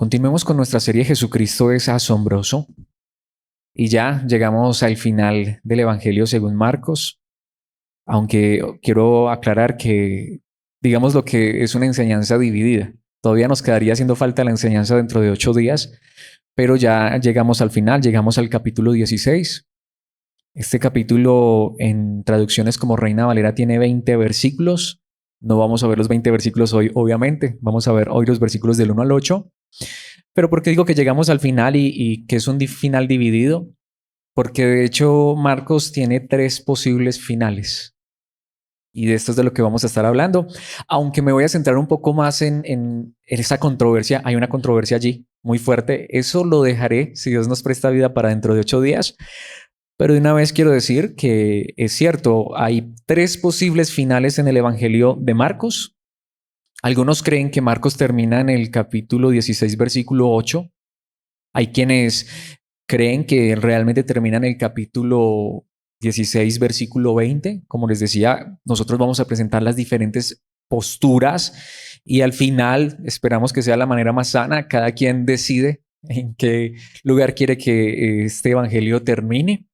Continuemos con nuestra serie Jesucristo es asombroso y ya llegamos al final del Evangelio según Marcos, aunque quiero aclarar que digamos lo que es una enseñanza dividida. Todavía nos quedaría haciendo falta la enseñanza dentro de 8 días, pero ya llegamos al final, llegamos al capítulo 16. Este capítulo en traducciones como Reina Valera tiene 20 versículos. No vamos a ver los 20 versículos hoy, obviamente. Vamos a ver hoy los versículos del 1 al 8. Pero ¿por qué digo que llegamos al final y que es un final dividido? Porque de hecho Marcos tiene 3 posibles finales. Y de esto es de lo que vamos a estar hablando. Aunque me voy a centrar un poco más en esa controversia. Hay una controversia allí muy fuerte. Eso lo dejaré, si Dios nos presta vida, para dentro de 8 días. Pero de una vez quiero decir que es cierto, hay 3 posibles finales en el Evangelio de Marcos. Algunos creen que Marcos termina en el capítulo 16, versículo 8. Hay quienes creen que realmente termina en el capítulo 16, versículo 20. Como les decía, nosotros vamos a presentar las diferentes posturas y al final esperamos que sea la manera más sana. Cada quien decide en qué lugar quiere que este evangelio termine.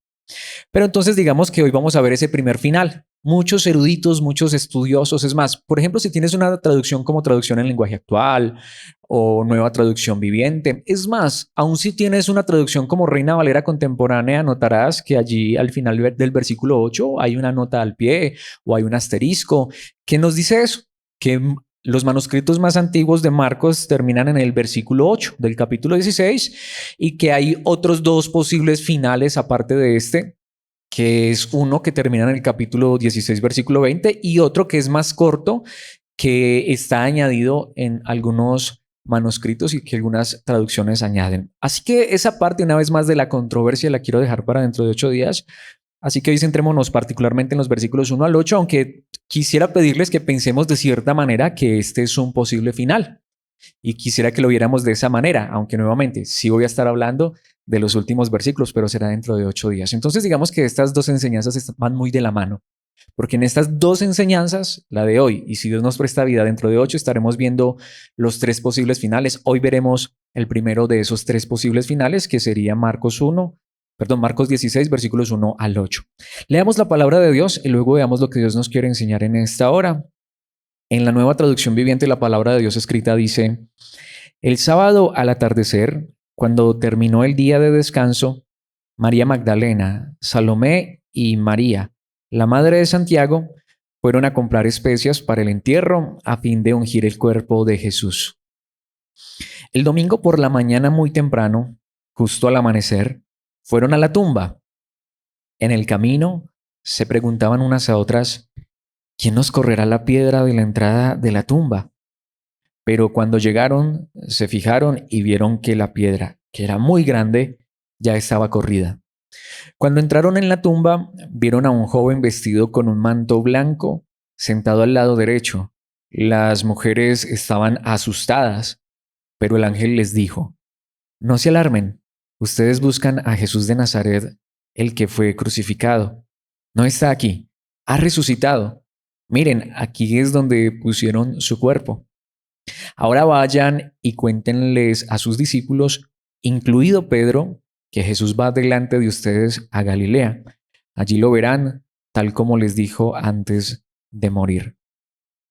Pero entonces digamos que hoy vamos a ver ese primer final. Muchos eruditos, muchos estudiosos, es más, por ejemplo, si tienes una traducción como traducción en lenguaje actual o nueva traducción viviente, es más, aun si tienes una traducción como Reina Valera contemporánea, notarás que allí al final del versículo 8 hay una nota al pie o hay un asterisco. ¿Qué nos dice eso? Que los manuscritos más antiguos de Marcos terminan en el versículo 8 del capítulo 16 y que hay otros 2 posibles finales aparte de este, que es uno que termina en el capítulo 16, versículo 20 y otro que es más corto, que está añadido en algunos manuscritos y que algunas traducciones añaden. Así que esa parte, una vez más, de la controversia la quiero dejar para dentro de 8 días. Así que hoy centrémonos particularmente en los versículos 1 al 8, aunque quisiera pedirles que pensemos de cierta manera que este es un posible final. Y quisiera que lo viéramos de esa manera, aunque nuevamente sí voy a estar hablando de los últimos versículos, pero será dentro de 8 días. Entonces digamos que estas dos enseñanzas van muy de la mano, porque en estas dos enseñanzas, la de hoy y si Dios nos presta vida dentro de 8, estaremos viendo los 3 posibles finales. Hoy veremos el primero de esos 3 posibles finales, que sería Marcos 16, versículos 1 al 8. Leamos la palabra de Dios y luego veamos lo que Dios nos quiere enseñar en esta hora. En la Nueva Traducción Viviente, la palabra de Dios escrita dice: el sábado al atardecer, cuando terminó el día de descanso, María Magdalena, Salomé y María, la madre de Santiago, fueron a comprar especias para el entierro a fin de ungir el cuerpo de Jesús. El domingo por la mañana muy temprano, justo al amanecer, fueron a la tumba. En el camino se preguntaban unas a otras: ¿quién nos correrá la piedra de la entrada de la tumba? Pero cuando llegaron, se fijaron y vieron que la piedra, que era muy grande, ya estaba corrida. Cuando entraron en la tumba, vieron a un joven vestido con un manto blanco, sentado al lado derecho. Las mujeres estaban asustadas, pero el ángel les dijo: no se alarmen, ustedes buscan a Jesús de Nazaret, el que fue crucificado. No está aquí, ha resucitado. Miren, aquí es donde pusieron su cuerpo. Ahora vayan y cuéntenles a sus discípulos, incluido Pedro, que Jesús va delante de ustedes a Galilea. Allí lo verán, tal como les dijo antes de morir.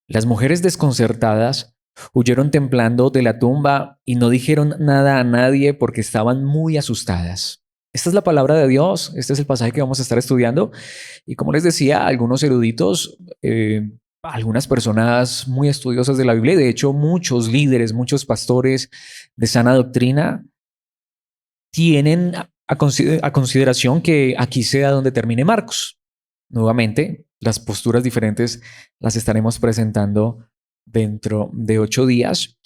Las mujeres desconcertadas huyeron temblando de la tumba y no dijeron nada a nadie porque estaban muy asustadas. Esta es la palabra de Dios, este es el pasaje que vamos a estar estudiando. Y como les decía, algunos eruditos, algunas personas muy estudiosas de la Biblia, y de hecho muchos líderes, muchos pastores de sana doctrina, tienen a consideración que aquí sea donde termine Marcos. Nuevamente, las posturas diferentes las estaremos presentando dentro de 8 días,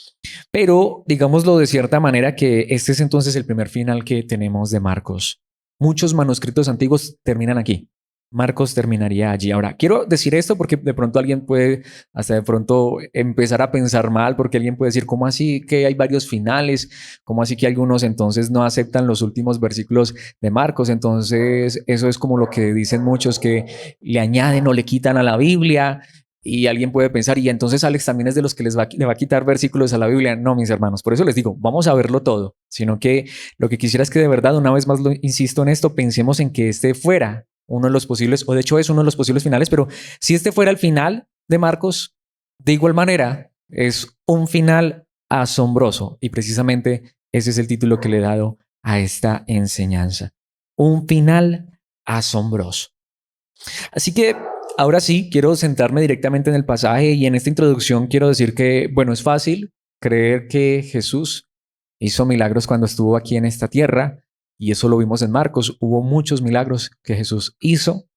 pero digámoslo de cierta manera que este es entonces el primer final que tenemos de Marcos. Muchos manuscritos antiguos terminan aquí. Marcos terminaría allí. Ahora, quiero decir esto porque de pronto alguien puede hasta de pronto empezar a pensar mal, porque alguien puede decir: ¿cómo así que hay varios finales? ¿Cómo así que algunos entonces no aceptan los últimos versículos de Marcos? Entonces, eso es como lo que dicen muchos, que le añaden o le quitan a la Biblia. Y alguien puede pensar, y entonces Alex también es de los que le va a quitar versículos a la Biblia. No, mis hermanos, por eso les digo, vamos a verlo todo, sino que lo que quisiera es que de verdad, una vez más insisto en esto, pensemos en que este fuera uno de los posibles, o de hecho es uno de los posibles finales, pero si este fuera el final de Marcos, de igual manera, es un final asombroso y precisamente ese es el título que le he dado a esta enseñanza. Un final asombroso. Así que ahora sí, quiero centrarme directamente en el pasaje y en esta introducción quiero decir que, bueno, es fácil creer que Jesús hizo milagros cuando estuvo aquí en esta tierra y eso lo vimos en Marcos. Hubo muchos milagros que Jesús hizo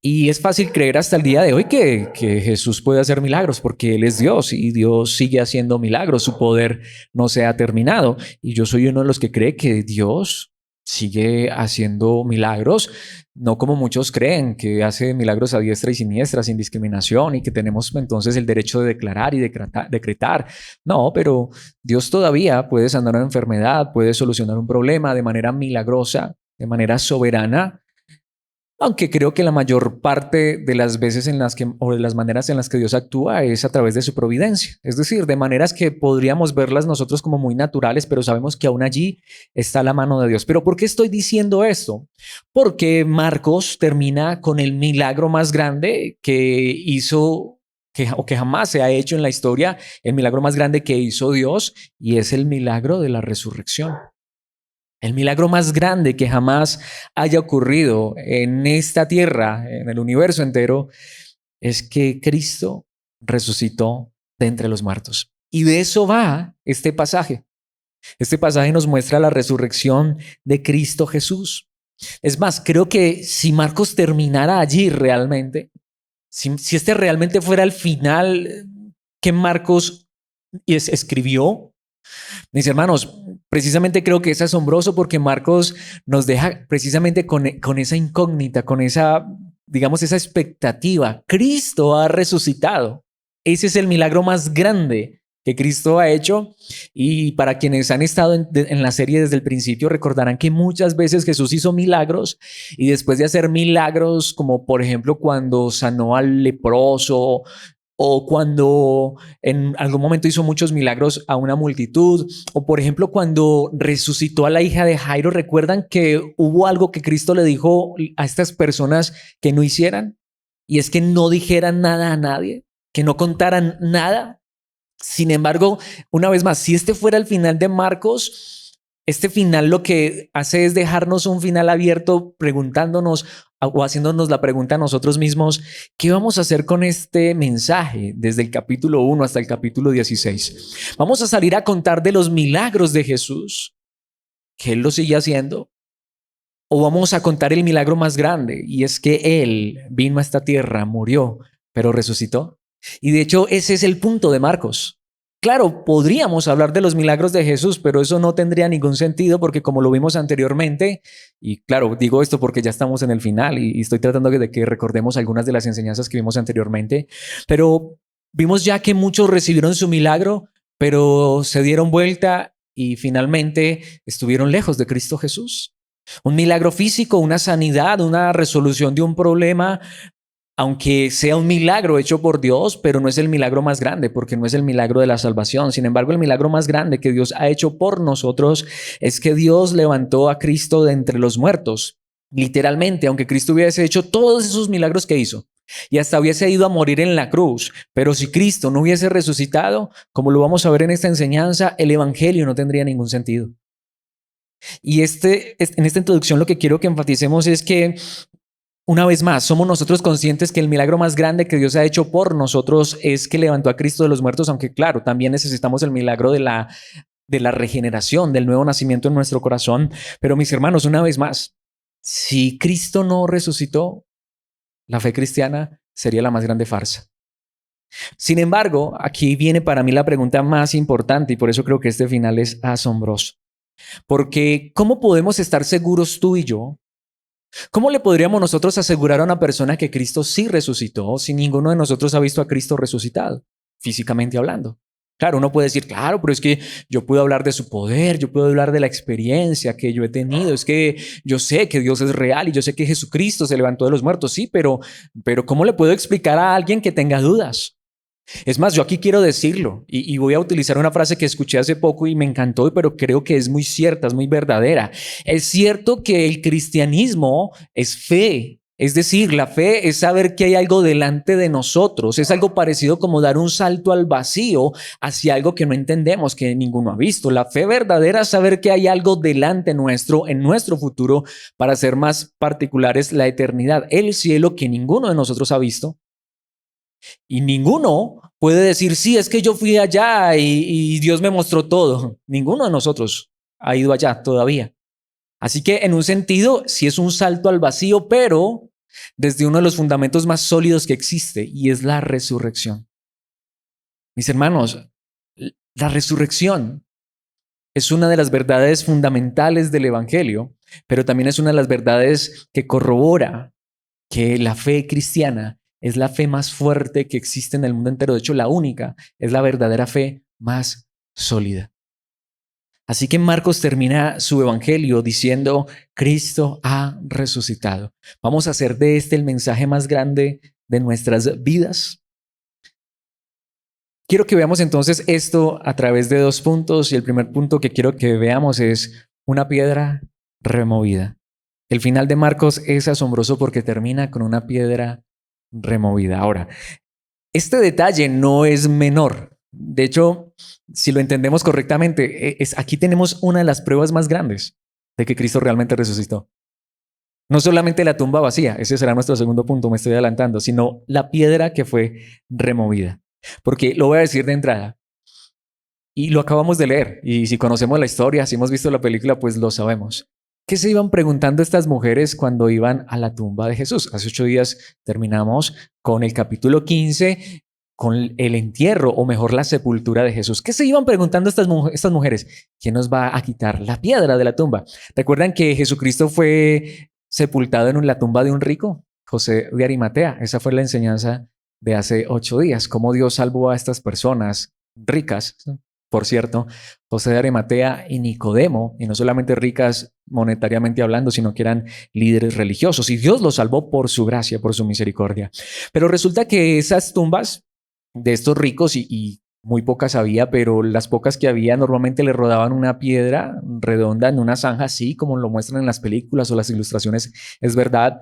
y es fácil creer hasta el día de hoy que Jesús puede hacer milagros porque Él es Dios y Dios sigue haciendo milagros. Su poder no se ha terminado y yo soy uno de los que cree que Dios sigue haciendo milagros, no como muchos creen, que hace milagros a diestra y siniestra, sin discriminación y que tenemos entonces el derecho de declarar y decretar. No, pero Dios todavía puede sanar una enfermedad, puede solucionar un problema de manera milagrosa, de manera soberana. Aunque creo que la mayor parte de las veces en las que, o de las maneras en las que Dios actúa es a través de su providencia. Es decir, de maneras que podríamos verlas nosotros como muy naturales, pero sabemos que aún allí está la mano de Dios. ¿Pero por qué estoy diciendo esto? Porque Marcos termina con el milagro más grande que hizo, o que jamás se ha hecho en la historia, el milagro más grande que hizo Dios, y es el milagro de la resurrección. El milagro más grande que jamás haya ocurrido en esta tierra, en el universo entero, es que Cristo resucitó de entre los muertos. Y de eso va este pasaje. Este pasaje nos muestra la resurrección de Cristo Jesús. Es más, creo que si Marcos terminara allí realmente, si este realmente fuera el final que Marcos escribió, mis hermanos, precisamente creo que es asombroso porque Marcos nos deja precisamente con esa incógnita, con esa, digamos, esa expectativa. Cristo ha resucitado. Ese es el milagro más grande que Cristo ha hecho. Y para quienes han estado en la serie desde el principio, recordarán que muchas veces Jesús hizo milagros y después de hacer milagros, como por ejemplo cuando sanó al leproso, o cuando en algún momento hizo muchos milagros a una multitud, o por ejemplo cuando resucitó a la hija de Jairo, ¿recuerdan que hubo algo que Cristo le dijo a estas personas que no hicieran? Y es que no dijeran nada a nadie, que no contaran nada. Sin embargo, una vez más, si este fuera el final de Marcos, este final lo que hace es dejarnos un final abierto preguntándonos o haciéndonos la pregunta a nosotros mismos, ¿qué vamos a hacer con este mensaje desde el capítulo 1 hasta el capítulo 16? ¿Vamos a salir a contar de los milagros de Jesús, que Él lo sigue haciendo? ¿O vamos a contar el milagro más grande? Y es que Él vino a esta tierra, murió, pero resucitó. Y de hecho ese es el punto de Marcos. Claro, podríamos hablar de los milagros de Jesús, pero eso no tendría ningún sentido porque como lo vimos anteriormente, y claro, digo esto porque ya estamos en el final y estoy tratando de que recordemos algunas de las enseñanzas que vimos anteriormente, pero vimos ya que muchos recibieron su milagro, pero se dieron vuelta y finalmente estuvieron lejos de Cristo Jesús. Un milagro físico, una sanidad, una resolución de un problema, aunque sea un milagro hecho por Dios, pero no es el milagro más grande, porque no es el milagro de la salvación. Sin embargo, el milagro más grande que Dios ha hecho por nosotros es que Dios levantó a Cristo de entre los muertos. Literalmente, aunque Cristo hubiese hecho todos esos milagros que hizo y hasta hubiese ido a morir en la cruz, pero si Cristo no hubiese resucitado, como lo vamos a ver en esta enseñanza, el evangelio no tendría ningún sentido. Y en esta introducción lo que quiero que enfaticemos es que una vez más, somos nosotros conscientes que el milagro más grande que Dios ha hecho por nosotros es que levantó a Cristo de los muertos, aunque claro, también necesitamos el milagro de la regeneración, del nuevo nacimiento en nuestro corazón. Pero mis hermanos, una vez más, si Cristo no resucitó, la fe cristiana sería la más grande farsa. Sin embargo, aquí viene para mí la pregunta más importante y por eso creo que este final es asombroso. Porque ¿cómo podemos estar seguros tú y yo? ¿Cómo le podríamos nosotros asegurar a una persona que Cristo sí resucitó si ninguno de nosotros ha visto a Cristo resucitado, físicamente hablando? Claro, uno puede decir, claro, pero es que yo puedo hablar de su poder, yo puedo hablar de la experiencia que yo he tenido, es que yo sé que Dios es real y yo sé que Jesucristo se levantó de los muertos, sí, pero ¿cómo le puedo explicar a alguien que tenga dudas? Es más, yo aquí quiero decirlo y voy a utilizar una frase que escuché hace poco y me encantó, pero creo que es muy cierta, es muy verdadera. Es cierto que el cristianismo es fe. Es decir, la fe es saber que hay algo delante de nosotros. Es algo parecido como dar un salto al vacío hacia algo que no entendemos, que ninguno ha visto. La fe verdadera es saber que hay algo delante nuestro, en nuestro futuro, para ser más particulares, la eternidad, el cielo que ninguno de nosotros ha visto. Y ninguno puede decir, sí, es que yo fui allá y Dios me mostró todo. Ninguno de nosotros ha ido allá todavía. Así que en un sentido, sí es un salto al vacío, pero desde uno de los fundamentos más sólidos que existe, y es la resurrección. Mis hermanos, la resurrección es una de las verdades fundamentales del Evangelio, pero también es una de las verdades que corrobora que la fe cristiana es la fe más fuerte que existe en el mundo entero. De hecho, la única, es la verdadera fe más sólida. Así que Marcos termina su evangelio diciendo, Cristo ha resucitado. Vamos a hacer de este el mensaje más grande de nuestras vidas. Quiero que veamos entonces esto a través de dos puntos, y el primer punto que quiero que veamos es una piedra removida. El final de Marcos es asombroso porque termina con una piedra removida. Ahora, este detalle no es menor. De hecho, si lo entendemos correctamente, aquí tenemos una de las pruebas más grandes de que Cristo realmente resucitó. No solamente la tumba vacía, ese será nuestro segundo punto, me estoy adelantando, sino la piedra que fue removida. Porque lo voy a decir de entrada, y lo acabamos de leer, y si conocemos la historia, si hemos visto la película, pues lo sabemos. ¿Qué se iban preguntando estas mujeres cuando iban a la tumba de Jesús? Hace 8 días terminamos con el capítulo 15, con el entierro, o mejor la sepultura de Jesús. ¿Qué se iban preguntando estas mujeres? ¿Quién nos va a quitar la piedra de la tumba? ¿Recuerdan que Jesucristo fue sepultado en la tumba de un rico? José de Arimatea. Esa fue la enseñanza de hace 8 días. Cómo Dios salvó a estas personas ricas, por cierto, José de Arimatea y Nicodemo, y no solamente ricas monetariamente hablando, sino que eran líderes religiosos, y Dios los salvó por su gracia, por su misericordia. Pero resulta que esas tumbas de estos ricos, y muy pocas había, pero las pocas que había normalmente le rodaban una piedra redonda en una zanja, así como lo muestran en las películas o las ilustraciones, es verdad,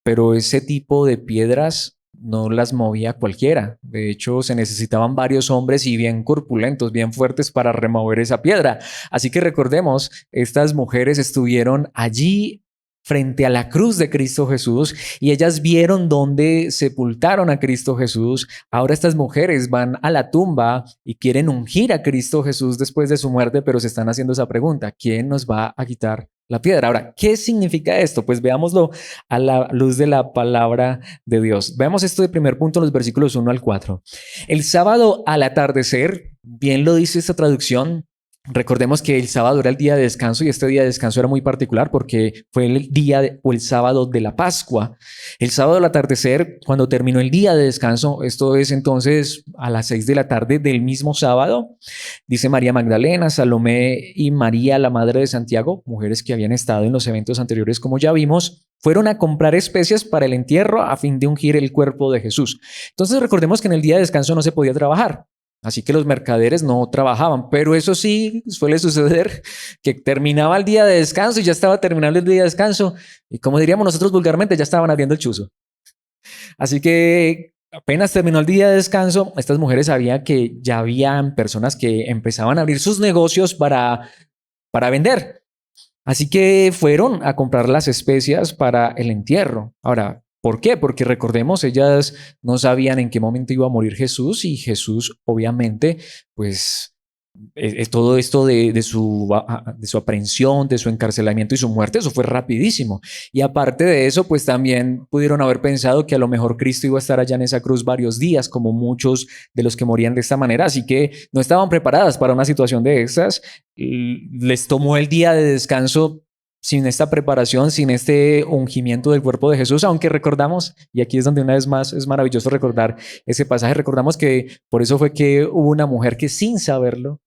pero ese tipo de piedras no las movía cualquiera. De hecho, se necesitaban varios hombres y bien corpulentos, bien fuertes para remover esa piedra. Así que recordemos, estas mujeres estuvieron allí frente a la cruz de Cristo Jesús y ellas vieron dónde sepultaron a Cristo Jesús. Ahora estas mujeres van a la tumba y quieren ungir a Cristo Jesús después de su muerte, pero se están haciendo esa pregunta: ¿quién nos va a quitar la piedra? Ahora, ¿qué significa esto? Pues veámoslo a la luz de la palabra de Dios. Veamos esto de primer punto en los versículos 1 al 4. El sábado al atardecer, bien lo dice esta traducción. Recordemos que el sábado era el día de descanso, y este día de descanso era muy particular porque fue el día o el sábado de la Pascua. El sábado al atardecer, cuando terminó el día de descanso, esto es entonces a las 6 de la tarde del mismo sábado, dice María Magdalena, Salomé y María, la madre de Santiago, mujeres que habían estado en los eventos anteriores, como ya vimos, fueron a comprar especias para el entierro a fin de ungir el cuerpo de Jesús. Entonces recordemos que en el día de descanso no se podía trabajar. Así que los mercaderes no trabajaban, pero eso sí suele suceder, que terminaba el día de descanso y ya estaba terminando el día de descanso, y como diríamos nosotros vulgarmente, ya estaban abriendo el chuzo. Así que apenas terminó el día de descanso, estas mujeres sabían que ya habían personas que empezaban a abrir sus negocios para vender. Así que fueron a comprar las especias para el entierro. Ahora, ¿por qué? Porque recordemos, ellas no sabían en qué momento iba a morir Jesús, y Jesús, obviamente, pues todo esto de su aprehensión, de su encarcelamiento y su muerte, eso fue rapidísimo. Y aparte de eso, pues también pudieron haber pensado que a lo mejor Cristo iba a estar allá en esa cruz varios días, como muchos de los que morían de esta manera. Así que no estaban preparadas para una situación de estas. Les tomó el día de descanso sin esta preparación, sin este ungimiento del cuerpo de Jesús, aunque recordamos, y aquí es donde una vez más es maravilloso recordar ese pasaje, recordamos que por eso fue que hubo una mujer que sin saberlo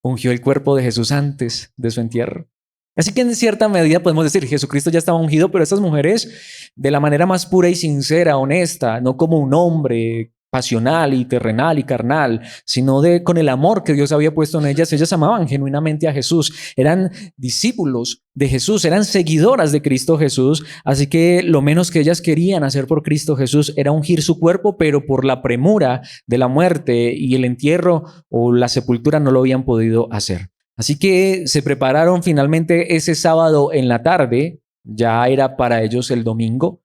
ungió el cuerpo de Jesús antes de su entierro. Así que en cierta medida podemos decir, Jesucristo ya estaba ungido, pero estas mujeres, de la manera más pura y sincera, honesta, no como un hombre pasional y terrenal y carnal, sino con el amor que Dios había puesto en ellas amaban genuinamente a Jesús, eran discípulos de Jesús, eran seguidoras de Cristo Jesús, así que lo menos que ellas querían hacer por Cristo Jesús era ungir su cuerpo, pero por la premura de la muerte y el entierro o la sepultura no lo habían podido hacer. Así que se prepararon finalmente ese sábado en la tarde, ya era para ellos el domingo.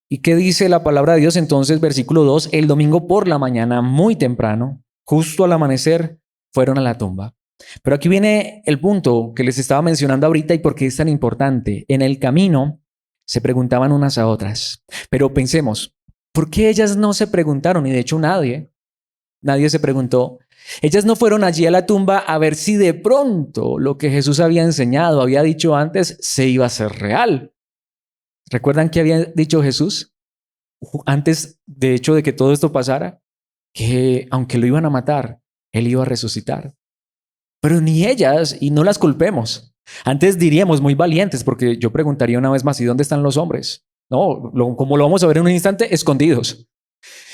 ¿Y qué dice la palabra de Dios entonces? Versículo 2, el domingo por la mañana, muy temprano, justo al amanecer, fueron a la tumba. Pero aquí viene el punto que les estaba mencionando ahorita y por qué es tan importante. En el camino se preguntaban unas a otras, pero pensemos, ¿por qué ellas no se preguntaron? Y de hecho nadie se preguntó. Ellas no fueron allí a la tumba a ver si de pronto lo que Jesús había enseñado, había dicho antes, se iba a hacer real. ¿Recuerdan qué había dicho Jesús antes, de hecho, de que todo esto pasara? Que aunque lo iban a matar, Él iba a resucitar. Pero ni ellas, y no las culpemos. Antes diríamos muy valientes, porque yo preguntaría una vez más, ¿y dónde están los hombres? No, como lo vamos a ver en un instante, escondidos.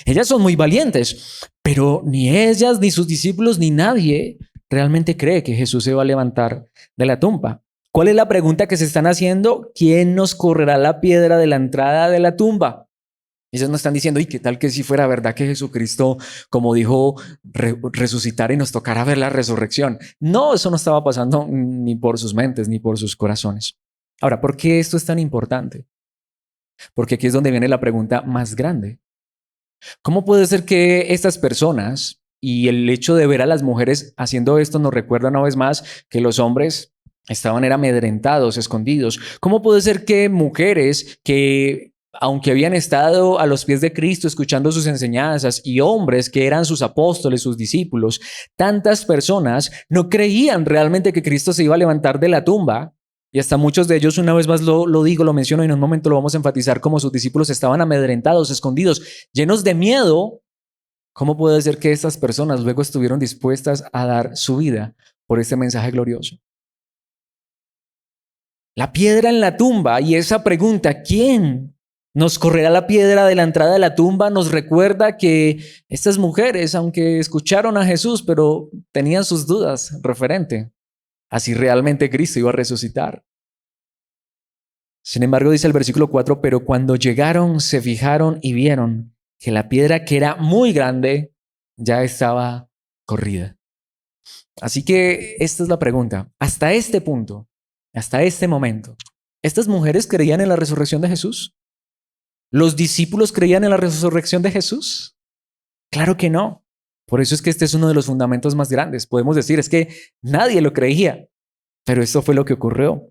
Ellas son muy valientes, pero ni ellas, ni sus discípulos, ni nadie realmente cree que Jesús se va a levantar de la tumba. ¿Cuál es la pregunta que se están haciendo? ¿Quién nos correrá la piedra de la entrada de la tumba? Ellos no están diciendo, ¿y qué tal que si fuera verdad que Jesucristo, como dijo, resucitara y nos tocara ver la resurrección? No, eso no estaba pasando ni por sus mentes, ni por sus corazones. Ahora, ¿por qué esto es tan importante? Porque aquí es donde viene la pregunta más grande. ¿Cómo puede ser que estas personas y el hecho de ver a las mujeres haciendo esto nos recuerda una vez más que los hombres estaban amedrentados, escondidos? ¿Cómo puede ser que mujeres que, aunque habían estado a los pies de Cristo escuchando sus enseñanzas, y hombres que eran sus apóstoles, sus discípulos, tantas personas no creían realmente que Cristo se iba a levantar de la tumba? Y hasta muchos de ellos, una vez más lo digo, lo menciono y en un momento lo vamos a enfatizar, como sus discípulos estaban amedrentados, escondidos, llenos de miedo. ¿Cómo puede ser que estas personas luego estuvieron dispuestas a dar su vida por este mensaje glorioso? La piedra en la tumba y esa pregunta, ¿quién nos correrá la piedra de la entrada de la tumba? Nos recuerda que estas mujeres, aunque escucharon a Jesús, pero tenían sus dudas referente a si realmente Cristo iba a resucitar. Sin embargo, dice el versículo 4, pero cuando llegaron, se fijaron y vieron que la piedra, que era muy grande, ya estaba corrida. Así que esta es la pregunta. Hasta este punto, hasta este momento, ¿estas mujeres creían en la resurrección de Jesús? ¿Los discípulos creían en la resurrección de Jesús? Claro que no. Por eso es que este es uno de los fundamentos más grandes. Podemos decir, es que nadie lo creía, pero esto fue lo que ocurrió.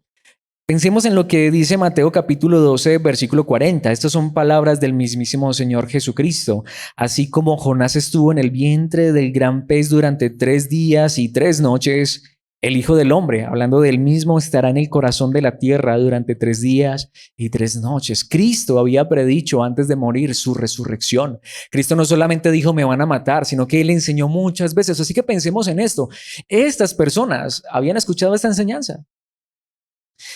Pensemos en lo que dice Mateo capítulo 12, versículo 40. Estas son palabras del mismísimo Señor Jesucristo. Así como Jonás estuvo en el vientre del gran pez durante 3 días y 3 noches, el Hijo del Hombre, hablando del mismo, estará en el corazón de la tierra durante 3 días y 3 noches. Cristo había predicho antes de morir su resurrección. Cristo no solamente dijo me van a matar, sino que Él enseñó muchas veces. Así que pensemos en esto. Estas personas habían escuchado esta enseñanza.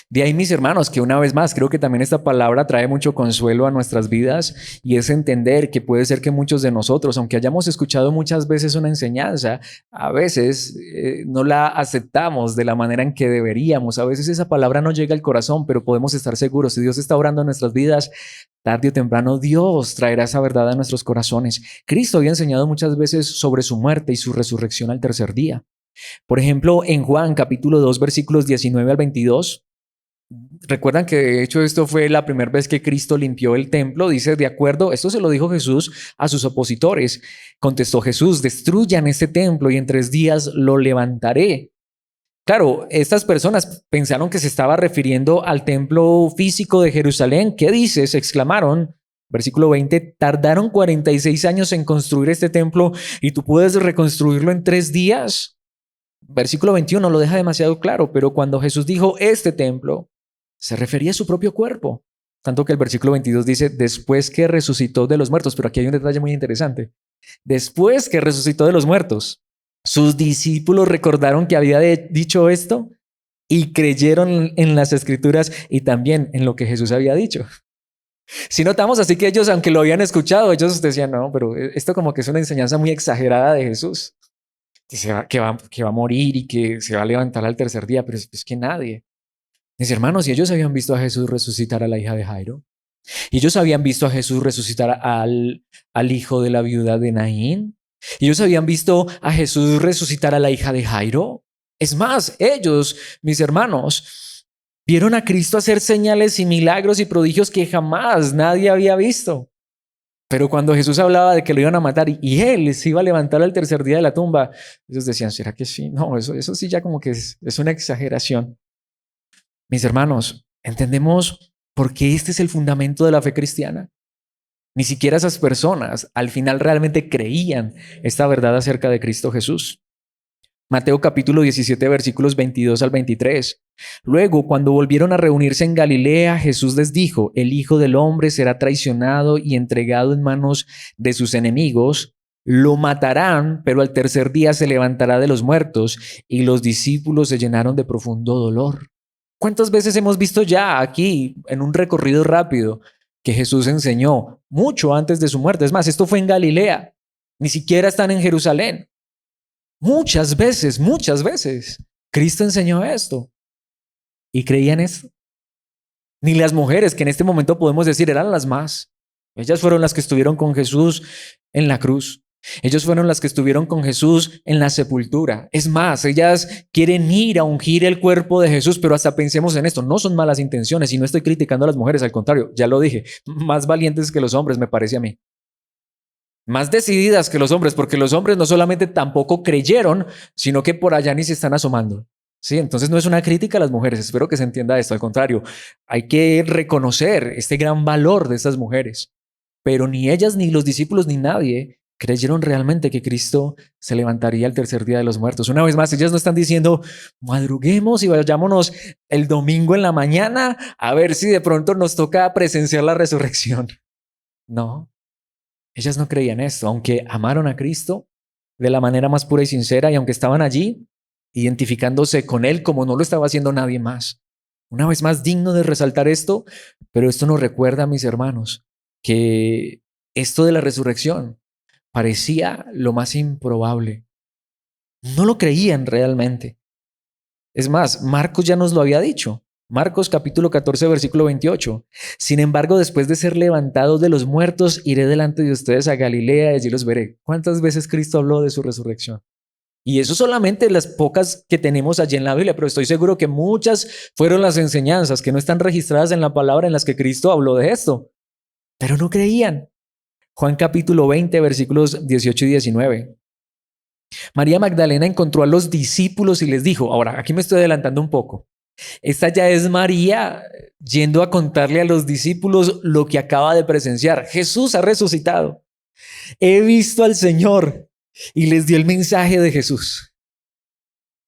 De ahí, mis hermanos, que una vez más creo que también esta palabra trae mucho consuelo a nuestras vidas, y es entender que puede ser que muchos de nosotros, aunque hayamos escuchado muchas veces una enseñanza, a veces no la aceptamos de la manera en que deberíamos. A veces esa palabra no llega al corazón, pero podemos estar seguros, si Dios está obrando en nuestras vidas, tarde o temprano Dios traerá esa verdad a nuestros corazones. Cristo había enseñado muchas veces sobre su muerte y su resurrección al tercer día. Por ejemplo, en Juan capítulo 2, versículos 19 al 22, recuerdan que de hecho esto fue la primera vez que Cristo limpió el templo. Dice, de acuerdo, esto se lo dijo Jesús a sus opositores. Contestó Jesús, destruyan este templo y en 3 días lo levantaré. Claro, estas personas pensaron que se estaba refiriendo al templo físico de Jerusalén. ¿Qué dices? Exclamaron. Versículo 20, tardaron 46 años en construir este templo y tú puedes reconstruirlo en 3 días. Versículo 21 lo deja demasiado claro, pero cuando Jesús dijo este templo, se refería a su propio cuerpo. Tanto que el versículo 22 dice, después que resucitó de los muertos, pero aquí hay un detalle muy interesante. Después que resucitó de los muertos, sus discípulos recordaron que había dicho esto y creyeron en las escrituras y también en lo que Jesús había dicho. Si notamos así que ellos, aunque lo habían escuchado, ellos decían, no, pero esto como que es una enseñanza muy exagerada de Jesús, que va a morir y que se va a levantar al tercer día, pero es que nadie. Mis hermanos, y ellos habían visto a Jesús resucitar a la hija de Jairo, y ellos habían visto a Jesús resucitar al hijo de la viuda de Naín, y ellos habían visto a Jesús resucitar a la hija de Jairo. Es más, ellos, mis hermanos, vieron a Cristo hacer señales y milagros y prodigios que jamás nadie había visto. Pero cuando Jesús hablaba de que lo iban a matar y él se iba a levantar al tercer día de la tumba, ellos decían, ¿será que sí? No, eso sí ya como que es una exageración. Mis hermanos, entendemos por qué este es el fundamento de la fe cristiana. Ni siquiera esas personas al final realmente creían esta verdad acerca de Cristo Jesús. Mateo capítulo 17 versículos 22 al 23. Luego, cuando volvieron a reunirse en Galilea, Jesús les dijo, el Hijo del Hombre será traicionado y entregado en manos de sus enemigos, lo matarán, pero al tercer día se levantará de los muertos, y los discípulos se llenaron de profundo dolor. ¿Cuántas veces hemos visto ya aquí en un recorrido rápido que Jesús enseñó mucho antes de su muerte? Es más, esto fue en Galilea, ni siquiera están en Jerusalén. Muchas veces, Cristo enseñó esto y creían esto. Ni las mujeres, que en este momento podemos decir eran las más. Ellas fueron las que estuvieron con Jesús en la cruz. Ellos fueron las que estuvieron con Jesús en la sepultura. Es más, ellas quieren ir a ungir el cuerpo de Jesús, pero hasta pensemos en esto, no son malas intenciones y no estoy criticando a las mujeres, al contrario, ya lo dije, más valientes que los hombres me parece a mí. Más decididas que los hombres, porque los hombres no solamente tampoco creyeron, sino que por allá ni se están asomando. Sí, entonces no es una crítica a las mujeres, espero que se entienda esto, al contrario, hay que reconocer este gran valor de estas mujeres, pero ni ellas, ni los discípulos, ni nadie creyeron realmente que Cristo se levantaría el tercer día de los muertos. Una vez más, ellas no están diciendo, madruguemos y vayámonos el domingo en la mañana a ver si de pronto nos toca presenciar la resurrección. No, ellas no creían esto, aunque amaron a Cristo de la manera más pura y sincera y aunque estaban allí identificándose con Él como no lo estaba haciendo nadie más. Una vez más, digno de resaltar esto, pero esto nos recuerda, mis hermanos, que esto de la resurrección parecía lo más improbable. No lo creían realmente. Es más, Marcos ya nos lo había dicho. Marcos capítulo 14, versículo 28. Sin embargo, después de ser levantados de los muertos, iré delante de ustedes a Galilea y allí los veré. ¿Cuántas veces Cristo habló de su resurrección? Y eso solamente las pocas que tenemos allí en la Biblia, pero estoy seguro que muchas fueron las enseñanzas que no están registradas en la palabra en las que Cristo habló de esto. Pero no creían. Juan capítulo 20, versículos 18 y 19. María Magdalena encontró a los discípulos y les dijo, ahora aquí me estoy adelantando un poco. Esta ya es María yendo a contarle a los discípulos lo que acaba de presenciar. Jesús ha resucitado. He visto al Señor y les dio el mensaje de Jesús.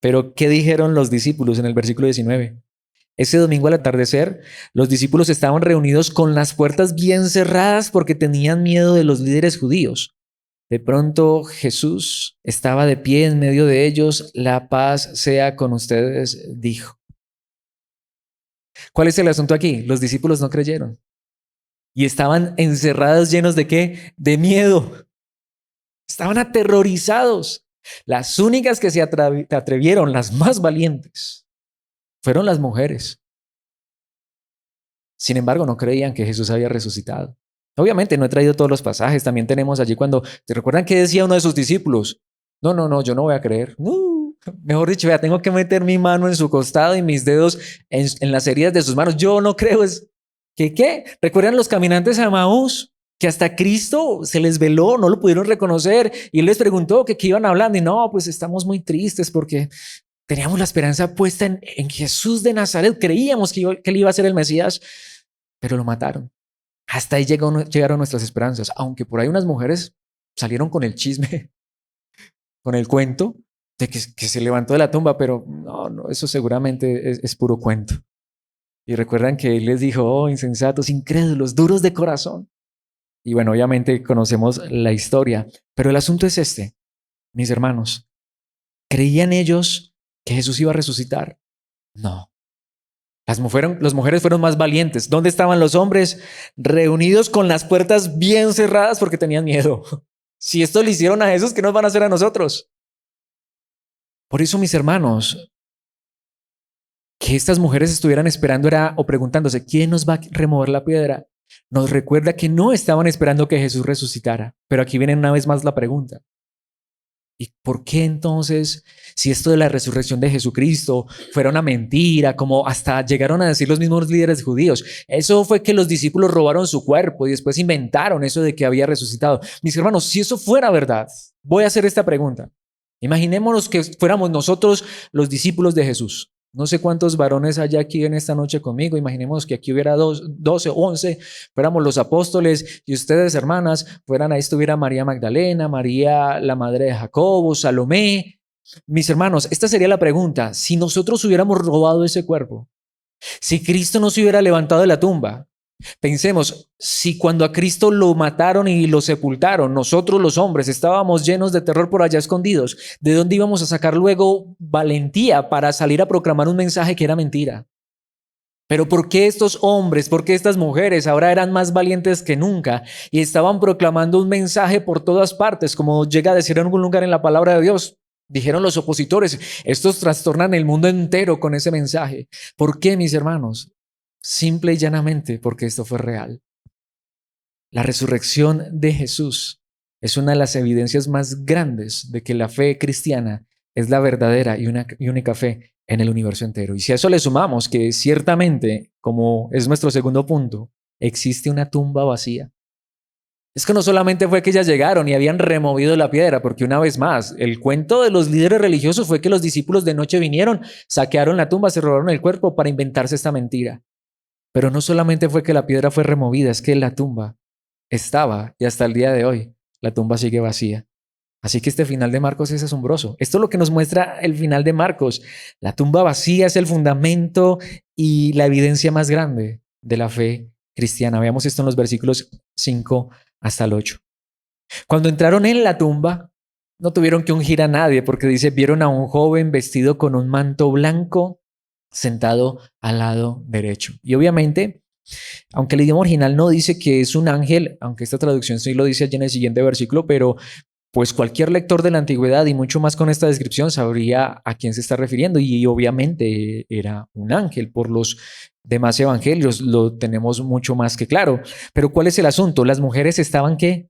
Pero ¿qué dijeron los discípulos en el versículo 19? Ese domingo al atardecer, los discípulos estaban reunidos con las puertas bien cerradas porque tenían miedo de los líderes judíos. De pronto Jesús estaba de pie en medio de ellos. La paz sea con ustedes, dijo. ¿Cuál es el asunto aquí? Los discípulos no creyeron. Y estaban encerrados llenos de ¿qué? De miedo. Estaban aterrorizados. Las únicas que se atrevieron, las más valientes, fueron las mujeres. Sin embargo, no creían que Jesús había resucitado. Obviamente no he traído todos los pasajes. También tenemos allí cuando, ¿te recuerdan qué decía uno de sus discípulos? No, yo no voy a creer. No, mejor dicho, ya tengo que meter mi mano en su costado y mis dedos en las heridas de sus manos. Yo no creo. ¿Qué? ¿Recuerdan los caminantes a Emaús? Que hasta Cristo se les veló, no lo pudieron reconocer y él les preguntó que qué iban hablando y no, pues estamos muy tristes porque teníamos la esperanza puesta en Jesús de Nazaret, creíamos que él iba a ser el Mesías, pero lo mataron. Hasta ahí llegaron nuestras esperanzas, aunque por ahí unas mujeres salieron con el chisme, con el cuento, de que se levantó de la tumba, pero no, eso seguramente es puro cuento. Y recuerdan que él les dijo, oh, insensatos, incrédulos, duros de corazón. Y bueno, obviamente conocemos la historia, pero el asunto es este, mis hermanos. ¿Creían ellos que Jesús iba a resucitar? No. Las mujeres fueron más valientes. ¿Dónde estaban los hombres? Reunidos con las puertas bien cerradas porque tenían miedo. Si esto le hicieron a Jesús, ¿qué nos van a hacer a nosotros? Por eso, mis hermanos, que estas mujeres estuvieran esperando era o preguntándose, ¿quién nos va a remover la piedra? Nos recuerda que no estaban esperando que Jesús resucitara. Pero aquí viene una vez más la pregunta. ¿Y por qué entonces, si esto de la resurrección de Jesucristo fuera una mentira, como hasta llegaron a decir los mismos líderes judíos, eso fue que los discípulos robaron su cuerpo y después inventaron eso de que había resucitado? Mis hermanos, si eso fuera verdad, voy a hacer esta pregunta. Imaginémonos que fuéramos nosotros los discípulos de Jesús. No sé cuántos varones hay aquí en esta noche conmigo. Imaginemos que aquí hubiera 12, 11, fuéramos los apóstoles y ustedes, hermanas, fueran ahí estuviera María Magdalena, María, la madre de Jacobo, Salomé. Mis hermanos, esta sería la pregunta. Si nosotros hubiéramos robado ese cuerpo, si Cristo no se hubiera levantado de la tumba, pensemos, si cuando a Cristo lo mataron y lo sepultaron, nosotros los hombres estábamos llenos de terror por allá escondidos, ¿de dónde íbamos a sacar luego valentía para salir a proclamar un mensaje que era mentira? Pero ¿por qué estos hombres, por qué estas mujeres ahora eran más valientes que nunca y estaban proclamando un mensaje por todas partes, como llega a decir en algún lugar en la palabra de Dios? Dijeron los opositores, estos trastornan el mundo entero con ese mensaje. ¿Por qué, mis hermanos? Simple y llanamente porque esto fue real. La resurrección de Jesús es una de las evidencias más grandes de que la fe cristiana es la verdadera y única fe en el universo entero. Y si a eso le sumamos que ciertamente, como es nuestro segundo punto, existe una tumba vacía. Es que no solamente fue que ellas llegaron y habían removido la piedra, porque una vez más, el cuento de los líderes religiosos fue que los discípulos de noche vinieron, saquearon la tumba, se robaron el cuerpo para inventarse esta mentira. Pero no solamente fue que la piedra fue removida, es que la tumba estaba y hasta el día de hoy la tumba sigue vacía. Así que este final de Marcos es asombroso. Esto es lo que nos muestra el final de Marcos. La tumba vacía es el fundamento y la evidencia más grande de la fe cristiana. Veamos esto en los versículos 5 hasta el 8. Cuando entraron en la tumba, no tuvieron que ungir a nadie porque dice, vieron a un joven vestido con un manto blanco sentado al lado derecho. Y obviamente, aunque el idioma original no dice que es un ángel, aunque esta traducción sí lo dice allí en el siguiente versículo, pero pues cualquier lector de la antigüedad y mucho más con esta descripción sabría a quién se está refiriendo y obviamente era un ángel. Por los demás evangelios lo tenemos mucho más que claro. Pero ¿cuál es el asunto? Las mujeres estaban ¿qué?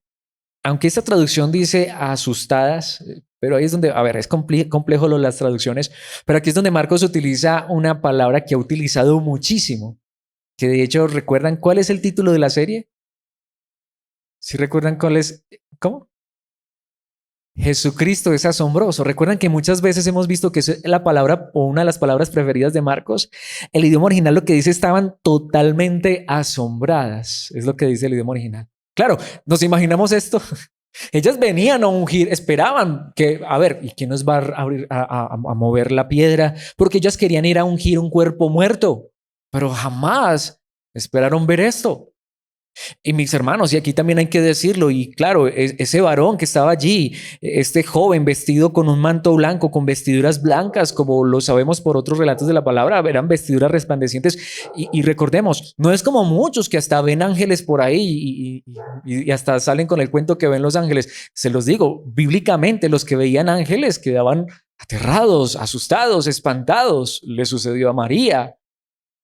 Aunque esta traducción dice asustadas, pero ahí es donde, a ver, es complejo las traducciones, pero aquí es donde Marcos utiliza una palabra que ha utilizado muchísimo, que de hecho, ¿recuerdan cuál es el título de la serie? ¿Sí recuerdan cuál es? ¿Cómo? Jesucristo es asombroso. Recuerdan que muchas veces hemos visto que es la palabra o una de las palabras preferidas de Marcos. El idioma original lo que dice estaban totalmente asombradas. Es lo que dice el idioma original. Claro, nos imaginamos esto. Ellas venían a ungir, esperaban que, a ver, ¿y quién nos va a, abrir, a mover la piedra? Porque ellas querían ir a ungir un cuerpo muerto, pero jamás esperaron ver esto. Y mis hermanos, y aquí también hay que decirlo, y claro, ese varón que estaba allí, este joven vestido con un manto blanco, con vestiduras blancas, como lo sabemos por otros relatos de la palabra, eran vestiduras resplandecientes. Y recordemos, no es como muchos que hasta ven ángeles por ahí y hasta salen con el cuento que ven los ángeles. Se los digo, bíblicamente los que veían ángeles quedaban aterrados, asustados, espantados. Le sucedió a María.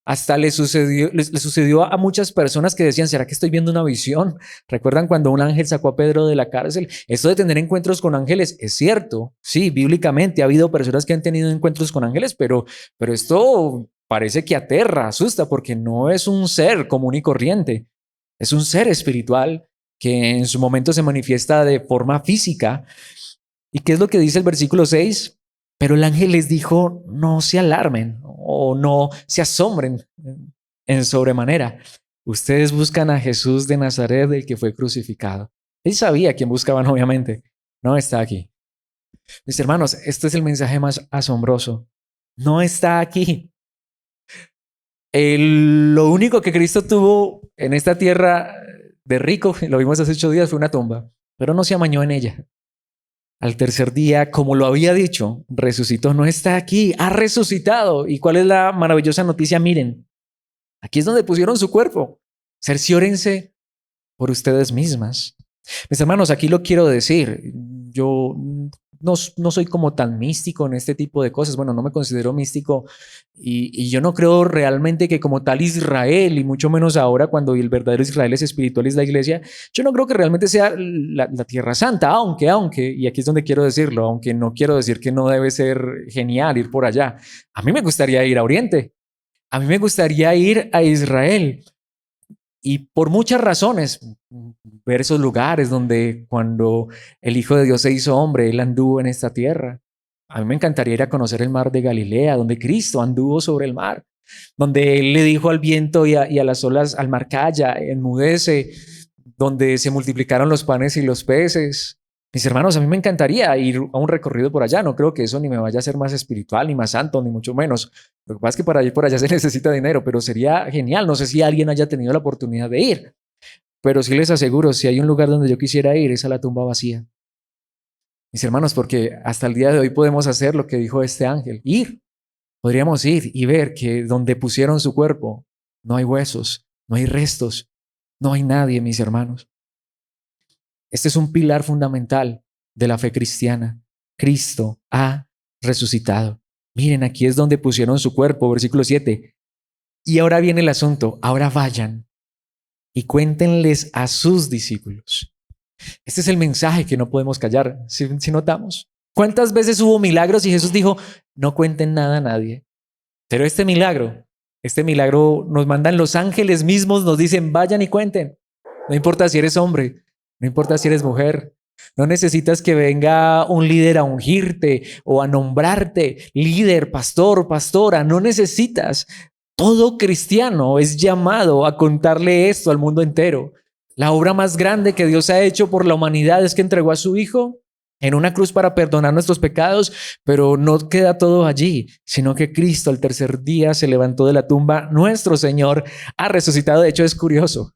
Hasta le sucedió a muchas personas que decían, ¿será que estoy viendo una visión? ¿Recuerdan cuando un ángel sacó a Pedro de la cárcel? Esto de tener encuentros con ángeles es cierto. Sí, bíblicamente ha habido personas que han tenido encuentros con ángeles, pero esto parece que aterra, asusta, porque no es un ser común y corriente. Es un ser espiritual que en su momento se manifiesta de forma física. ¿Y qué es lo que dice el versículo 6? Pero el ángel les dijo, no se alarmen o no se asombren en sobremanera. Ustedes buscan a Jesús de Nazaret, el que fue crucificado. Él sabía a quién buscaban, obviamente. No está aquí. Mis hermanos, este es el mensaje más asombroso. No está aquí. Lo único que Cristo tuvo en esta tierra de rico, lo vimos hace 8 días, fue una tumba, pero no se amañó en ella. Al tercer día, como lo había dicho, resucitó, no está aquí, ha resucitado. ¿Y cuál es la maravillosa noticia? Miren, aquí es donde pusieron su cuerpo. Cerciórense por ustedes mismas. Mis hermanos, aquí lo quiero decir. Yo no soy como tan místico en este tipo de cosas. Bueno, no me considero místico y yo no creo realmente que como tal Israel, y mucho menos ahora cuando el verdadero Israel es espiritual, es la iglesia, yo no creo que realmente sea la Tierra Santa, aunque, y aquí es donde quiero decirlo, aunque no quiero decir que no debe ser genial ir por allá. A mí me gustaría ir a Oriente. A mí me gustaría ir a Israel. Y por muchas razones, ver esos lugares donde cuando el Hijo de Dios se hizo hombre, Él anduvo en esta tierra. A mí me encantaría ir a conocer el mar de Galilea, donde Cristo anduvo sobre el mar, donde Él le dijo al viento y a las olas, al mar calla, enmudece, donde se multiplicaron los panes y los peces. Mis hermanos, a mí me encantaría ir a un recorrido por allá. No creo que eso ni me vaya a ser más espiritual, ni más santo, ni mucho menos. Lo que pasa es que para ir por allá se necesita dinero, pero sería genial. No sé si alguien haya tenido la oportunidad de ir, pero sí les aseguro, si hay un lugar donde yo quisiera ir, es a la tumba vacía. Mis hermanos, porque hasta el día de hoy podemos hacer lo que dijo este ángel, ir. Podríamos ir y ver que donde pusieron su cuerpo no hay huesos, no hay restos, no hay nadie, mis hermanos. Este es un pilar fundamental de la fe cristiana. Cristo ha resucitado. Miren, aquí es donde pusieron su cuerpo, versículo 7. Y ahora viene el asunto. Ahora vayan y cuéntenles a sus discípulos. Este es el mensaje que no podemos callar, si notamos. ¿Cuántas veces hubo milagros y Jesús dijo, no cuenten nada a nadie? Pero este milagro nos mandan los ángeles mismos, nos dicen, vayan y cuenten. No importa si eres hombre, no importa si eres mujer. No necesitas que venga un líder a ungirte o a nombrarte líder, pastor, pastora. No necesitas. Todo cristiano es llamado a contarle esto al mundo entero. La obra más grande que Dios ha hecho por la humanidad es que entregó a su Hijo en una cruz para perdonar nuestros pecados, pero no queda todo allí, sino que Cristo al tercer día se levantó de la tumba. Nuestro Señor ha resucitado. De hecho, es curioso.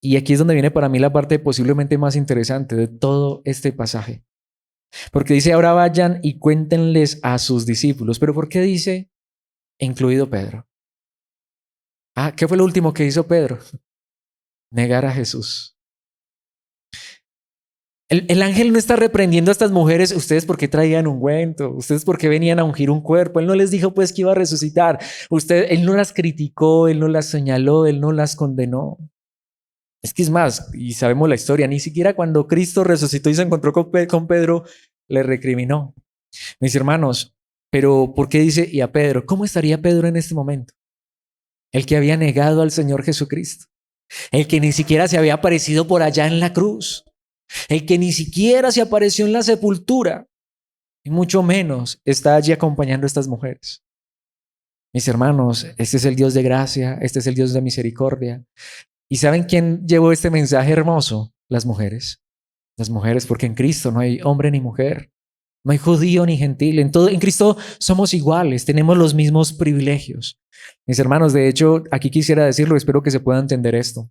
Y aquí es donde viene para mí la parte posiblemente más interesante de todo este pasaje. Porque dice, ahora vayan y cuéntenles a sus discípulos. ¿Pero por qué dice, incluido Pedro? ¿Qué fue lo último que hizo Pedro? Negar a Jesús. El ángel no está reprendiendo a estas mujeres, ustedes por qué traían ungüento, ustedes por qué venían a ungir un cuerpo. Él no les dijo pues que iba a resucitar. Él no las criticó, él no las señaló, él no las condenó. Es más, y sabemos la historia, ni siquiera cuando Cristo resucitó y se encontró con Pedro, le recriminó. Mis hermanos, pero ¿por qué dice y a Pedro? ¿Cómo estaría Pedro en este momento? El que había negado al Señor Jesucristo, el que ni siquiera se había aparecido por allá en la cruz, el que ni siquiera se apareció en la sepultura, y mucho menos está allí acompañando a estas mujeres. Mis hermanos, este es el Dios de gracia, este es el Dios de misericordia. ¿Y saben quién llevó este mensaje hermoso? Las mujeres. Las mujeres, porque en Cristo no hay hombre ni mujer, no hay judío ni gentil. En Cristo somos iguales, tenemos los mismos privilegios. Mis hermanos, de hecho, aquí quisiera decirlo, espero que se pueda entender esto.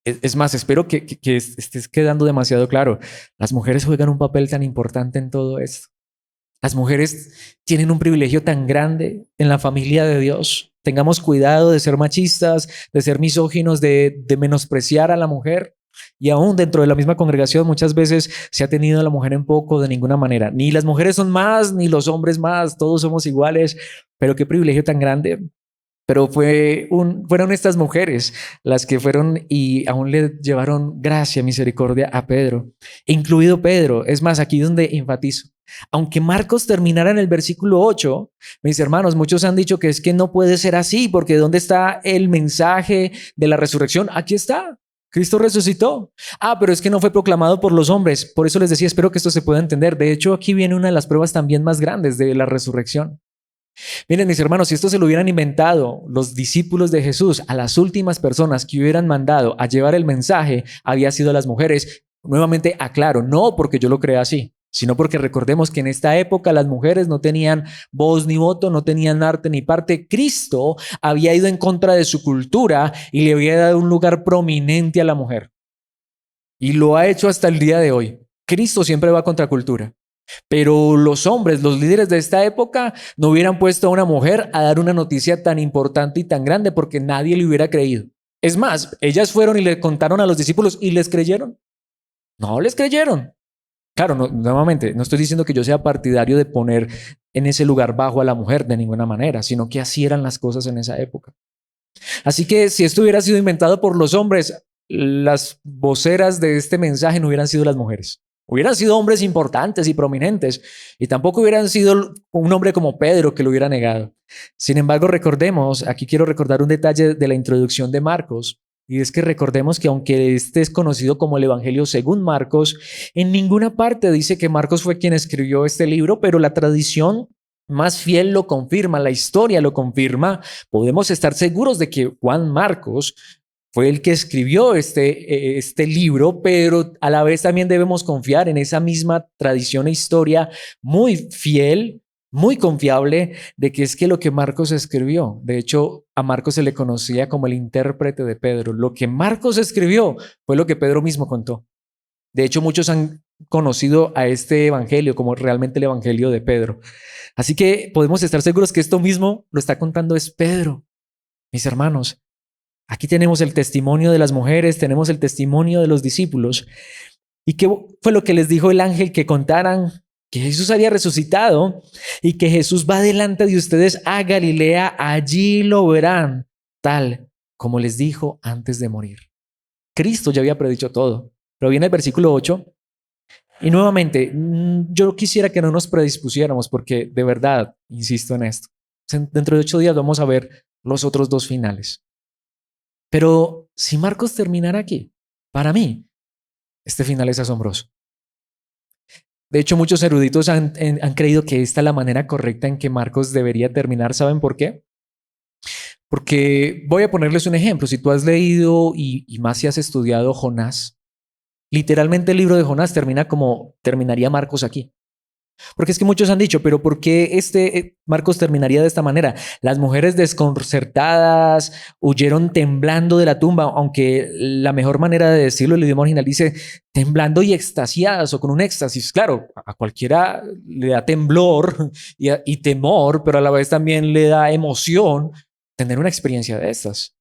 Es más, espero que estés quedando demasiado claro. Las mujeres juegan un papel tan importante en todo esto. Las mujeres tienen un privilegio tan grande en la familia de Dios. Tengamos cuidado de ser machistas, de ser misóginos, de menospreciar a la mujer. Y aún dentro de la misma congregación muchas veces se ha tenido a la mujer en poco de ninguna manera. Ni las mujeres son más, ni los hombres más, todos somos iguales. Pero qué privilegio tan grande. Pero fueron estas mujeres las que fueron y aún le llevaron gracia, misericordia a Pedro, incluido Pedro. Es más, aquí donde enfatizo. Aunque Marcos terminara en el versículo 8, mis hermanos, muchos han dicho que es que no puede ser así, porque ¿dónde está el mensaje de la resurrección? Aquí está. Cristo resucitó. Pero es que no fue proclamado por los hombres. Por eso les decía, espero que esto se pueda entender. De hecho, aquí viene una de las pruebas también más grandes de la resurrección. Miren, mis hermanos, si esto se lo hubieran inventado los discípulos de Jesús, a las últimas personas que hubieran mandado a llevar el mensaje había sido las mujeres. Nuevamente aclaro, no porque yo lo crea así, sino porque recordemos que en esta época las mujeres no tenían voz ni voto, no tenían arte ni parte. Cristo había ido en contra de su cultura y le había dado un lugar prominente a la mujer. Y lo ha hecho hasta el día de hoy. Cristo siempre va contra cultura. Pero los hombres, los líderes de esta época, no hubieran puesto a una mujer a dar una noticia tan importante y tan grande porque nadie le hubiera creído. Es más, ellas fueron y le contaron a los discípulos y les creyeron. No les creyeron. Claro, nuevamente, no estoy diciendo que yo sea partidario de poner en ese lugar bajo a la mujer de ninguna manera, sino que así eran las cosas en esa época. Así que si esto hubiera sido inventado por los hombres, las voceras de este mensaje no hubieran sido las mujeres. Hubieran sido hombres importantes y prominentes y tampoco hubieran sido un hombre como Pedro que lo hubiera negado. Sin embargo, recordemos, aquí quiero recordar un detalle de la introducción de Marcos, y es que recordemos que aunque este es conocido como el Evangelio según Marcos, en ninguna parte dice que Marcos fue quien escribió este libro, pero la tradición más fiel lo confirma, la historia lo confirma. Podemos estar seguros de que Juan Marcos fue el que escribió este libro, pero a la vez también debemos confiar en esa misma tradición e historia muy fiel, muy confiable, de que es que lo que Marcos escribió, de hecho, a Marcos se le conocía como el intérprete de Pedro. Lo que Marcos escribió fue lo que Pedro mismo contó. De hecho, muchos han conocido a este evangelio como realmente el evangelio de Pedro. Así que podemos estar seguros que esto mismo lo está contando es Pedro. Mis hermanos, aquí tenemos el testimonio de las mujeres, tenemos el testimonio de los discípulos. ¿Y qué fue lo que les dijo el ángel? Que contaran que Jesús había resucitado y que Jesús va delante de ustedes a Galilea, allí lo verán, tal como les dijo antes de morir. Cristo ya había predicho todo. Pero viene el versículo 8 y nuevamente, yo quisiera que no nos predispusiéramos porque de verdad, insisto en esto, dentro de 8 días vamos a ver los otros dos finales. Pero si Marcos terminara aquí, para mí, este final es asombroso. De hecho, muchos eruditos han creído que esta es la manera correcta en que Marcos debería terminar. ¿Saben por qué? Porque voy a ponerles un ejemplo. Si tú has leído y más si has estudiado Jonás, literalmente el libro de Jonás termina como terminaría Marcos aquí. Porque es que muchos han dicho, pero ¿por qué Marcos terminaría de esta manera? Las mujeres desconcertadas huyeron temblando de la tumba, aunque la mejor manera de decirlo en el idioma original dice temblando y extasiadas o con un éxtasis. Claro, a cualquiera le da temblor y temor, pero a la vez también le da emoción tener una experiencia de estas.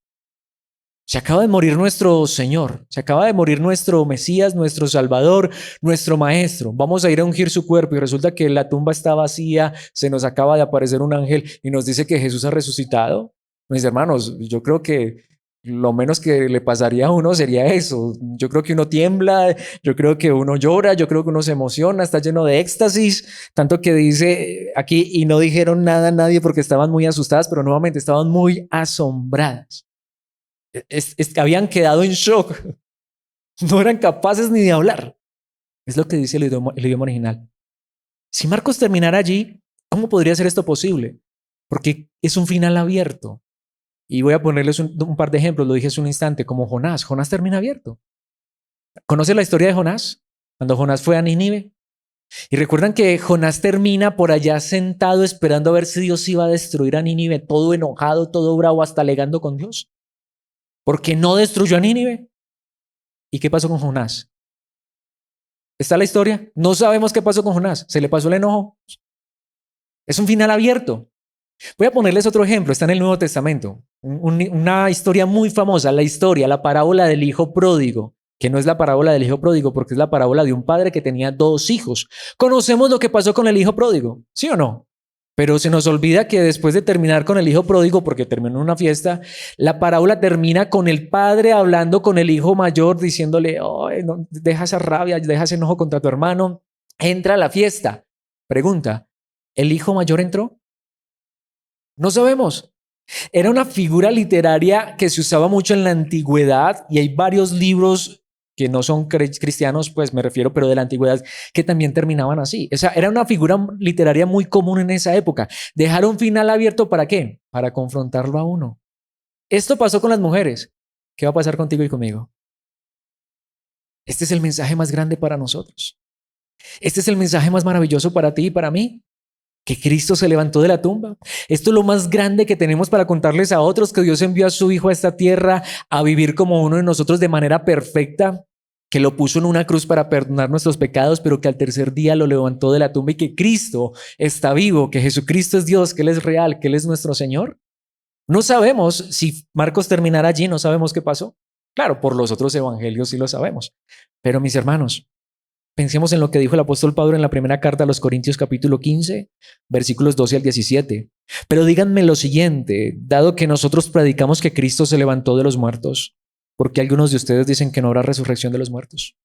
Se acaba de morir nuestro Señor, se acaba de morir nuestro Mesías, nuestro Salvador, nuestro Maestro. Vamos a ir a ungir su cuerpo y resulta que la tumba está vacía, se nos acaba de aparecer un ángel y nos dice que Jesús ha resucitado. Mis hermanos, yo creo que lo menos que le pasaría a uno sería eso. Yo creo que uno tiembla, yo creo que uno llora, yo creo que uno se emociona, está lleno de éxtasis, tanto que dice aquí y no dijeron nada a nadie porque estaban muy asustadas, pero nuevamente estaban muy asombradas. Habían quedado en shock. No eran capaces ni de hablar. Es lo que dice el idioma original. Si Marcos terminara allí, ¿cómo podría ser esto posible? Porque es un final abierto. Y voy a ponerles un par de ejemplos. Lo dije hace un instante, como Jonás. Jonás termina abierto. ¿Conoce la historia de Jonás? Cuando Jonás fue a Nínive. Y recuerdan que Jonás termina por allá sentado esperando a ver si Dios iba a destruir a Nínive, todo enojado, todo bravo, hasta alegando con Dios. Porque no destruyó a Nínive. ¿Y qué pasó con Jonás? ¿Está la historia? No sabemos qué pasó con Jonás. ¿Se le pasó el enojo? Es un final abierto. Voy a ponerles otro ejemplo. Está en el Nuevo Testamento. Una historia muy famosa. La parábola del hijo pródigo. Que no es la parábola del hijo pródigo porque es la parábola de un padre que tenía 2 hijos. Conocemos lo que pasó con el hijo pródigo. ¿Sí o no? Pero se nos olvida que después de terminar con el hijo pródigo, porque terminó en una fiesta, la parábola termina con el padre hablando con el hijo mayor, diciéndole, oh, no, deja esa rabia, deja ese enojo contra tu hermano, entra a la fiesta. Pregunta, ¿el hijo mayor entró? No sabemos. Era una figura literaria que se usaba mucho en la antigüedad y hay varios libros que no son cristianos, pues me refiero, pero de la antigüedad, que también terminaban así. O sea, era una figura literaria muy común en esa época. Dejar un final abierto, ¿para qué? Para confrontarlo a uno. Esto pasó con las mujeres. ¿Qué va a pasar contigo y conmigo? Este es el mensaje más grande para nosotros. Este es el mensaje más maravilloso para ti y para mí, que Cristo se levantó de la tumba. Esto es lo más grande que tenemos para contarles a otros, que Dios envió a su Hijo a esta tierra a vivir como uno de nosotros de manera perfecta, que lo puso en una cruz para perdonar nuestros pecados, pero que al tercer día lo levantó de la tumba y que Cristo está vivo, que Jesucristo es Dios, que Él es real, que Él es nuestro Señor. No sabemos si Marcos terminará allí, no sabemos qué pasó. Claro, por los otros evangelios sí lo sabemos. Pero mis hermanos, pensemos en lo que dijo el apóstol Pablo en la primera carta a los Corintios capítulo 15, versículos 12 al 17. Pero díganme lo siguiente, dado que nosotros predicamos que Cristo se levantó de los muertos, ¿por qué algunos de ustedes dicen que no habrá resurrección de los muertos?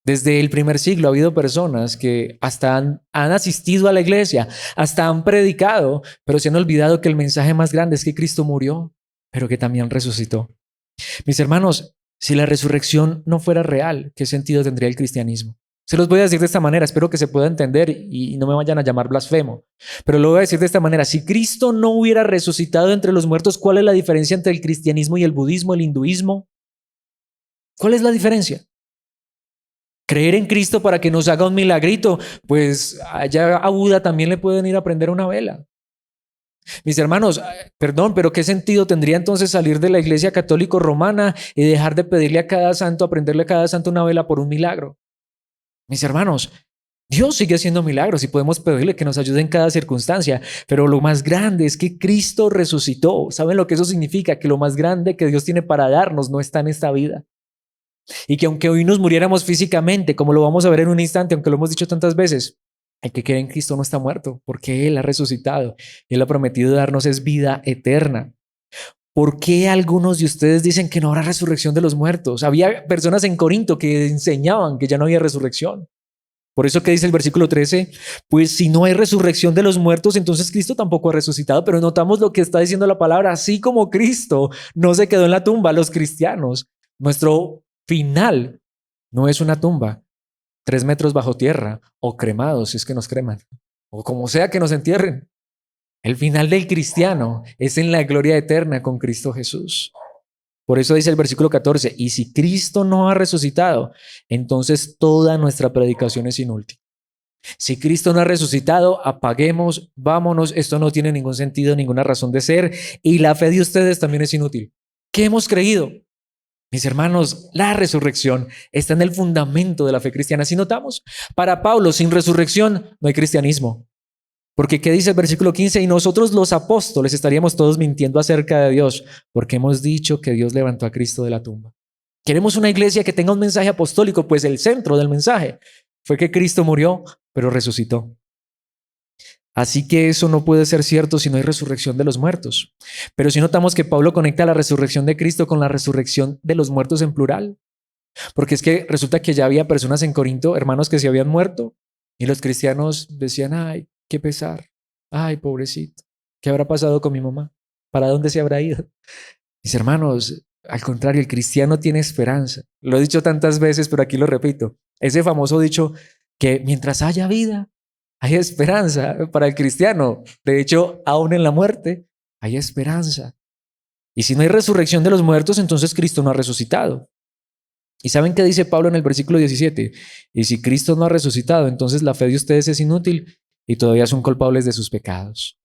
Desde el primer siglo ha habido personas que hasta han asistido a la iglesia, hasta han predicado, pero se han olvidado que el mensaje más grande es que Cristo murió, pero que también resucitó. Mis hermanos, si la resurrección no fuera real, ¿qué sentido tendría el cristianismo? Se los voy a decir de esta manera, espero que se pueda entender y no me vayan a llamar blasfemo, pero lo voy a decir de esta manera: si Cristo no hubiera resucitado entre los muertos, ¿cuál es la diferencia entre el cristianismo y el budismo, el hinduismo? ¿Cuál es la diferencia? Creer en Cristo para que nos haga un milagrito, pues allá a Buda también le pueden ir a prender una vela. Mis hermanos, perdón, pero ¿qué sentido tendría entonces salir de la iglesia católico romana y dejar de pedirle a cada santo, a prenderle a cada santo una vela por un milagro? Mis hermanos, Dios sigue haciendo milagros y podemos pedirle que nos ayude en cada circunstancia, pero lo más grande es que Cristo resucitó. ¿Saben lo que eso significa? Que lo más grande que Dios tiene para darnos no está en esta vida. Y que aunque hoy nos muriéramos físicamente, como lo vamos a ver en un instante, aunque lo hemos dicho tantas veces, el que cree en Cristo no está muerto, porque Él ha resucitado. Él ha prometido darnos es vida eterna. ¿Por qué algunos de ustedes dicen que no habrá resurrección de los muertos? Había personas en Corinto que enseñaban que ya no había resurrección. Por eso que dice el versículo 13, pues si no hay resurrección de los muertos, entonces Cristo tampoco ha resucitado. Pero notamos lo que está diciendo la palabra: así como Cristo no se quedó en la tumba, los cristianos, nuestro final no es una tumba, 3 metros bajo tierra, o cremados, si es que nos creman, o como sea que nos entierren. El final del cristiano es en la gloria eterna con Cristo Jesús. Por eso dice el versículo 14, y si Cristo no ha resucitado, entonces toda nuestra predicación es inútil. Si Cristo no ha resucitado, apaguemos, vámonos, esto no tiene ningún sentido, ninguna razón de ser, y la fe de ustedes también es inútil. ¿Qué hemos creído? Mis hermanos, la resurrección está en el fundamento de la fe cristiana. Si notamos, para Pablo, sin resurrección no hay cristianismo. Porque ¿qué dice el versículo 15? Y nosotros los apóstoles estaríamos todos mintiendo acerca de Dios, porque hemos dicho que Dios levantó a Cristo de la tumba. Queremos una iglesia que tenga un mensaje apostólico, pues el centro del mensaje fue que Cristo murió, pero resucitó. Así que eso no puede ser cierto si no hay resurrección de los muertos. Pero si notamos que Pablo conecta la resurrección de Cristo con la resurrección de los muertos en plural, porque es que resulta que ya había personas en Corinto, hermanos que se habían muerto, y los cristianos decían: ay, qué pesar, ay, pobrecito, ¿qué habrá pasado con mi mamá? ¿Para dónde se habrá ido? Mis hermanos, al contrario, el cristiano tiene esperanza. Lo he dicho tantas veces, pero aquí lo repito. Ese famoso dicho que mientras haya vida, hay esperanza para el cristiano. De hecho, aún en la muerte hay esperanza. Y si no hay resurrección de los muertos, entonces Cristo no ha resucitado. ¿Y saben qué dice Pablo en el versículo 17? Y si Cristo no ha resucitado, entonces la fe de ustedes es inútil y todavía son culpables de sus pecados.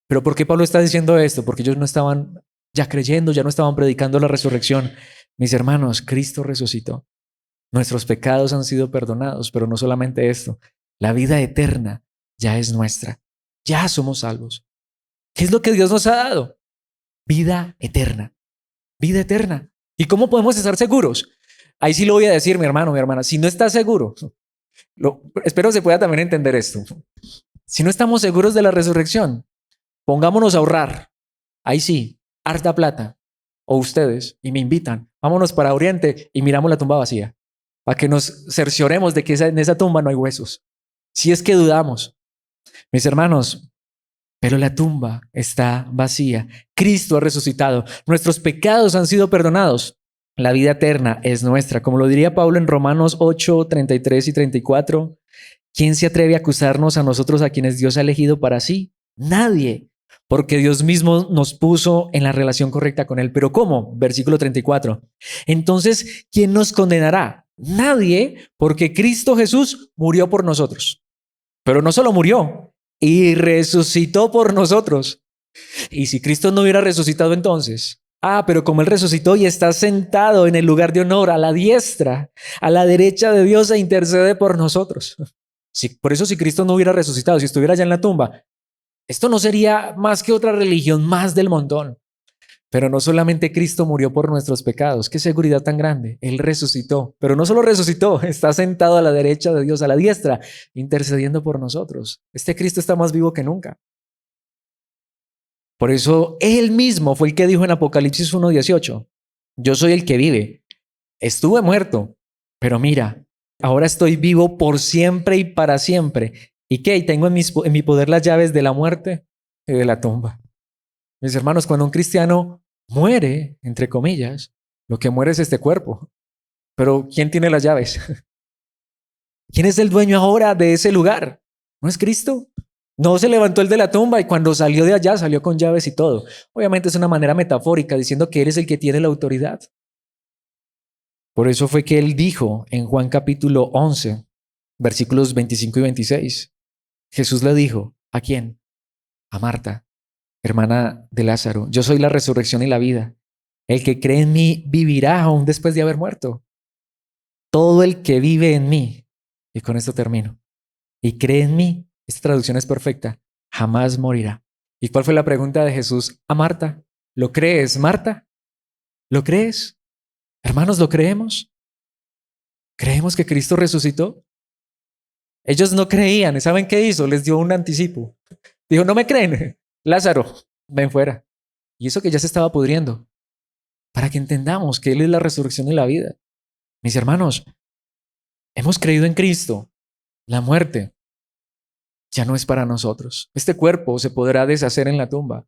¿Pero por qué Pablo está diciendo esto? Porque ellos no estaban ya creyendo, ya no estaban predicando la resurrección. Mis hermanos, Cristo resucitó. Nuestros pecados han sido perdonados, pero no solamente esto. La vida eterna ya es nuestra. Ya somos salvos. ¿Qué es lo que Dios nos ha dado? Vida eterna. Vida eterna. ¿Y cómo podemos estar seguros? Ahí sí lo voy a decir, mi hermano, mi hermana. Si no estás seguro, espero se pueda también entender esto. Si no estamos seguros de la resurrección, pongámonos a ahorrar. Ahí sí, harta plata. O ustedes, y me invitan, vámonos para Oriente y miramos la tumba vacía, para que nos cercioremos de que en esa tumba no hay huesos. Si es que dudamos, mis hermanos, pero la tumba está vacía. Cristo ha resucitado. Nuestros pecados han sido perdonados. La vida eterna es nuestra. Como lo diría Pablo en Romanos 8, 33 y 34. ¿Quién se atreve a acusarnos a nosotros, a quienes Dios ha elegido para sí? Nadie. Porque Dios mismo nos puso en la relación correcta con Él. ¿Pero cómo? Versículo 34. Entonces, ¿quién nos condenará? Nadie, porque Cristo Jesús murió por nosotros. Pero no solo murió, y resucitó por nosotros. Y si Cristo no hubiera resucitado entonces, pero como Él resucitó y está sentado en el lugar de honor, a la diestra, a la derecha de Dios, e intercede por nosotros. Por eso si Cristo no hubiera resucitado, si estuviera ya en la tumba, esto no sería más que otra religión más del montón. Pero no solamente Cristo murió por nuestros pecados, qué seguridad tan grande, Él resucitó, pero no solo resucitó, está sentado a la derecha de Dios, a la diestra, intercediendo por nosotros. Este Cristo está más vivo que nunca. Por eso Él mismo fue el que dijo en Apocalipsis 1:18, yo soy el que vive, estuve muerto, pero mira, ahora estoy vivo por siempre y para siempre. ¿Y qué? Y tengo en mi poder las llaves de la muerte y de la tumba. Mis hermanos, cuando un cristiano muere, entre comillas, lo que muere es este cuerpo. Pero ¿quién tiene las llaves? ¿Quién es el dueño ahora de ese lugar? ¿No es Cristo? No se levantó él de la tumba y cuando salió de allá salió con llaves y todo. Obviamente es una manera metafórica diciendo que Él es el que tiene la autoridad. Por eso fue que Él dijo en Juan capítulo 11, versículos 25 y 26. Jesús le dijo, ¿a quién? A Marta, hermana de Lázaro, yo soy la resurrección y la vida. El que cree en mí vivirá aún después de haber muerto. Todo el que vive en mí, y con esto termino, y cree en mí, esta traducción es perfecta, jamás morirá. ¿Y cuál fue la pregunta de Jesús a Marta? ¿Lo crees, Marta? ¿Lo crees? Hermanos, ¿lo creemos? ¿Creemos que Cristo resucitó? Ellos no creían, ¿saben qué hizo? Les dio un anticipo. Dijo, no me creen, Lázaro, ven fuera. Y eso que ya se estaba pudriendo, para que entendamos que Él es la resurrección y la vida. Mis hermanos, hemos creído en Cristo. La muerte ya no es para nosotros. Este cuerpo se podrá deshacer en la tumba.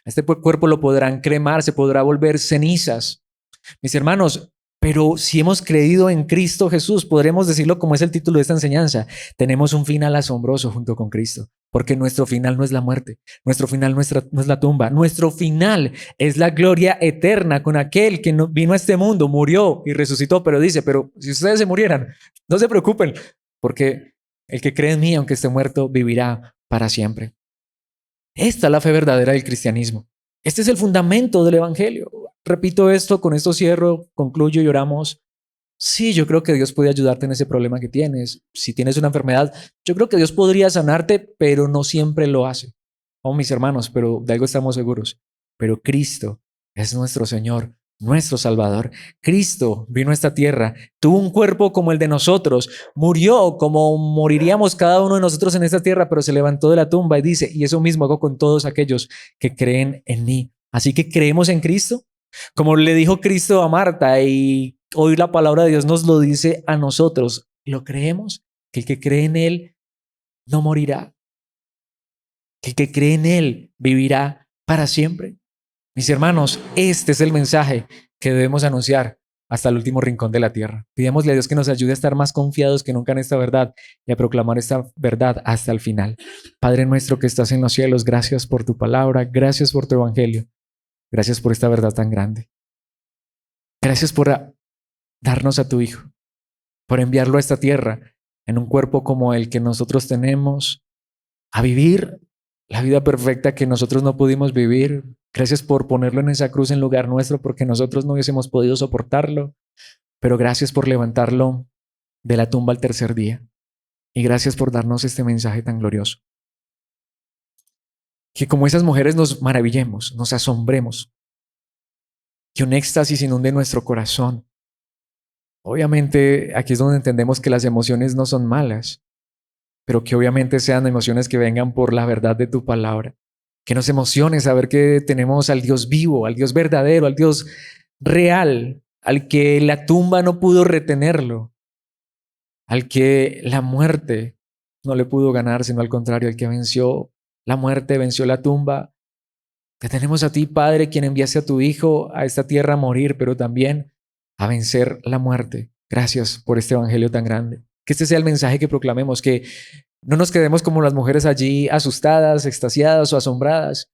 Este cuerpo lo podrán cremar, se podrá volver cenizas. Mis hermanos, pero si hemos creído en Cristo Jesús, podremos decirlo como es el título de esta enseñanza, tenemos un final asombroso junto con Cristo, porque nuestro final no es la muerte, nuestro final no es la tumba, nuestro final es la gloria eterna con aquel que vino a este mundo, murió y resucitó, pero dice, pero si ustedes se murieran, no se preocupen, porque el que cree en mí, aunque esté muerto, vivirá para siempre. Esta es la fe verdadera del cristianismo. Este es el fundamento del evangelio. Repito esto, con esto cierro, concluyo y oramos. Sí, yo creo que Dios puede ayudarte en ese problema que tienes. Si tienes una enfermedad, yo creo que Dios podría sanarte, pero no siempre lo hace. Oh, mis hermanos, pero de algo estamos seguros. Pero Cristo es nuestro Señor, nuestro Salvador. Cristo vino a esta tierra, tuvo un cuerpo como el de nosotros, murió como moriríamos cada uno de nosotros en esta tierra, pero se levantó de la tumba y dice, y eso mismo hago con todos aquellos que creen en mí. Así que creemos en Cristo. Como le dijo Cristo a Marta y hoy la palabra de Dios nos lo dice a nosotros, ¿lo creemos? Que el que cree en Él no morirá, que el que cree en Él vivirá para siempre. Mis hermanos, este es el mensaje que debemos anunciar hasta el último rincón de la tierra. Pidémosle a Dios que nos ayude a estar más confiados que nunca en esta verdad y a proclamar esta verdad hasta el final. Padre nuestro que estás en los cielos, gracias por tu palabra, gracias por tu evangelio. Gracias por esta verdad tan grande. Gracias por darnos a tu Hijo, por enviarlo a esta tierra en un cuerpo como el que nosotros tenemos, a vivir la vida perfecta que nosotros no pudimos vivir. Gracias por ponerlo en esa cruz en lugar nuestro porque nosotros no hubiésemos podido soportarlo, pero gracias por levantarlo de la tumba al tercer día. Y gracias por darnos este mensaje tan glorioso. Que como esas mujeres nos maravillemos, nos asombremos, que un éxtasis inunde nuestro corazón. Obviamente aquí es donde entendemos que las emociones no son malas, pero que obviamente sean emociones que vengan por la verdad de tu palabra. Que nos emocione saber que tenemos al Dios vivo, al Dios verdadero, al Dios real, al que la tumba no pudo retenerlo, al que la muerte no le pudo ganar, sino al contrario, al que venció la muerte, venció la tumba. Te tenemos a ti, Padre, quien enviaste a tu Hijo a esta tierra a morir, pero también a vencer la muerte. Gracias por este evangelio tan grande. Que este sea el mensaje que proclamemos, que no nos quedemos como las mujeres allí asustadas, extasiadas o asombradas,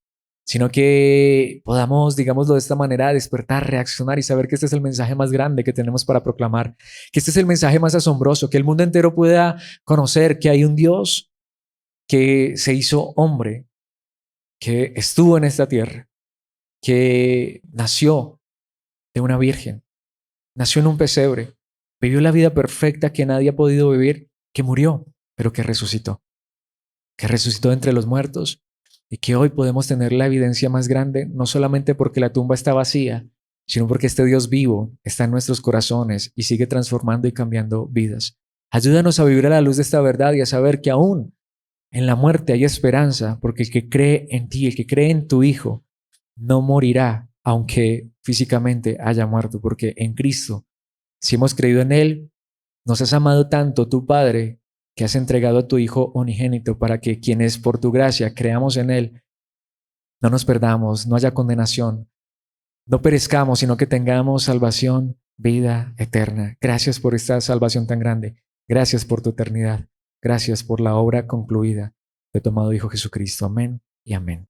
sino que podamos, digámoslo de esta manera, despertar, reaccionar y saber que este es el mensaje más grande que tenemos para proclamar, que este es el mensaje más asombroso, que el mundo entero pueda conocer que hay un Dios que se hizo hombre, que estuvo en esta tierra, que nació de una virgen, nació en un pesebre, vivió la vida perfecta que nadie ha podido vivir, que murió, pero que resucitó entre los muertos y que hoy podemos tener la evidencia más grande, no solamente porque la tumba está vacía, sino porque este Dios vivo está en nuestros corazones y sigue transformando y cambiando vidas. Ayúdanos a vivir a la luz de esta verdad y a saber que aún en la muerte hay esperanza, porque el que cree en ti, el que cree en tu Hijo, no morirá, aunque físicamente haya muerto, porque en Cristo, si hemos creído en Él, nos has amado tanto, tu Padre, que has entregado a tu Hijo unigénito para que quienes por tu gracia creamos en Él, no nos perdamos, no haya condenación, no perezcamos, sino que tengamos salvación, vida eterna. Gracias por esta salvación tan grande. Gracias por tu eternidad. Gracias por la obra concluida de tu amado Hijo Jesucristo. Amén y amén.